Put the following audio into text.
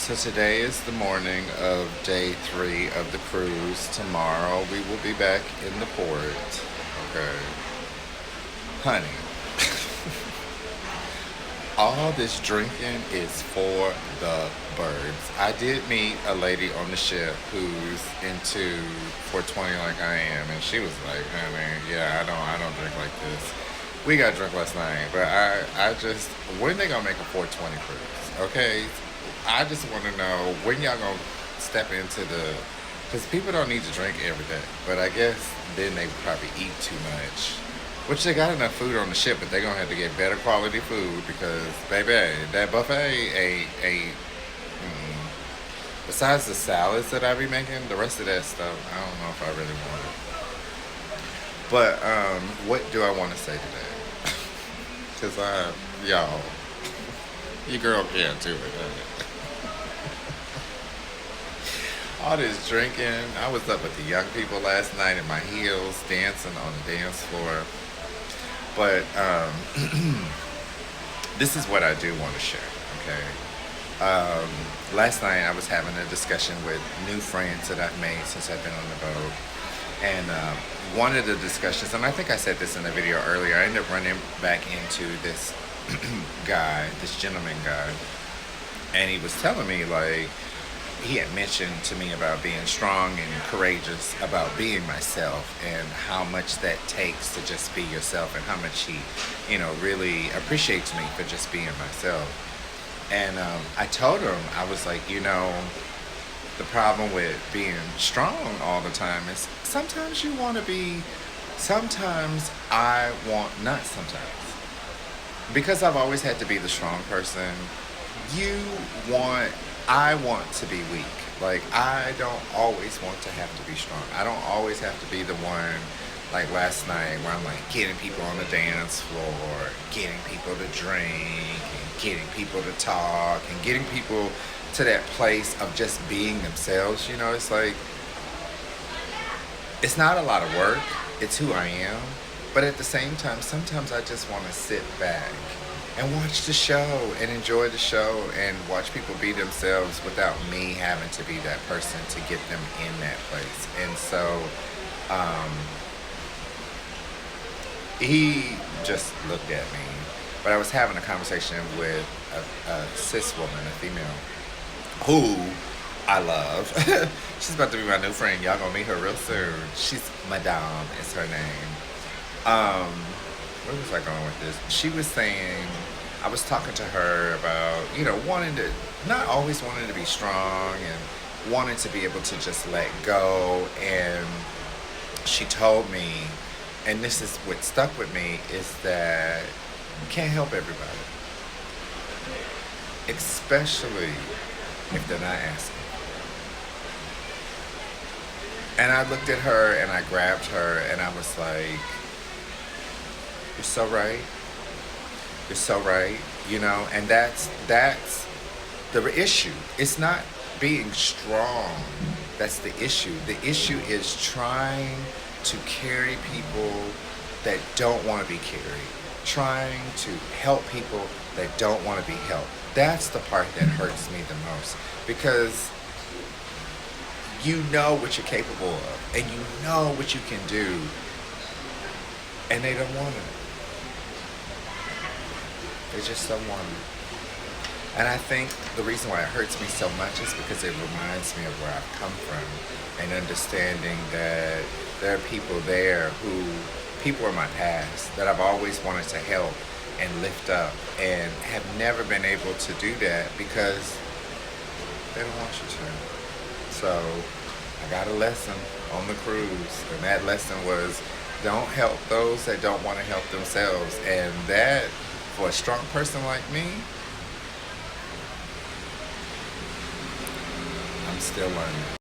So today is the morning of day 3 of the cruise. Tomorrow we will be back in the port. Okay. Honey, all this drinking is for the birds. I did meet a lady on the ship who's into 420 like I am, and she was like, honey, yeah, I don't drink like this. We got drunk last night, but I just, when they gonna make a 420 cruise? Okay, I just want to know when y'all gonna step into the, because people don't need to drink every day, but I guess then they probably eat too much. Which they got enough food on the ship, but they're gonna have to get better quality food because, baby, that buffet ain't. Besides the salads that I be making, the rest of that stuff, I don't know if I really want it. But what do I want to say today? Because y'all, your girl can't do it. All this drinking. I was up with the young people last night in my heels, dancing on the dance floor. But this is what I do want to share, okay? Last night I was having a discussion with new friends that I've made since I've been on the boat. And one of the discussions, and I think I said this in the video earlier, I ended up running back into this this gentleman guy. And he was telling me, like, he had mentioned to me about being strong and courageous about being myself and how much that takes to just be yourself and how much he, really appreciates me for just being myself. And I told him, I was like, the problem with being strong all the time is sometimes you want to be, sometimes I want, not sometimes. Because I've always had to be the strong person, you want I want to be weak. Like, I don't always want to have to be strong. I don't always have to be the one, like last night, where I'm like getting people on the dance floor, getting people to drink, and getting people to talk, and getting people to that place of just being themselves. It's like, it's not a lot of work. It's who I am. But at the same time, sometimes I just want to sit back and watch the show and enjoy the show and watch people be themselves without me having to be that person to get them in that place. And so he just looked at me. But I was having a conversation with a cis woman, a female, who I love. She's about to be my new friend. Y'all gonna meet her real soon. She's Madame is her name. Where was I going with this? She was saying, I was talking to her about, wanting to, not always wanting to be strong and wanting to be able to just let go. And she told me, and this is what stuck with me, is that you can't help everybody, especially if they're not asking. And I looked at her and I grabbed her and I was like, you're so right. You're so right. And that's the issue. It's not being strong. That's the issue. The issue is trying to carry people that don't want to be carried. Trying to help people that don't want to be helped. That's the part that hurts me the most. Because you know what you're capable of. And you know what you can do. And they don't want it. They just don't want it. And I think the reason why it hurts me so much is because it reminds me of where I've come from and understanding that there are people there people in my past that I've always wanted to help and lift up and have never been able to do that because they don't want you to. So I got a lesson on the cruise, and that lesson was don't help those that don't want to help themselves. And that, for a strong person like me, I'm still learning.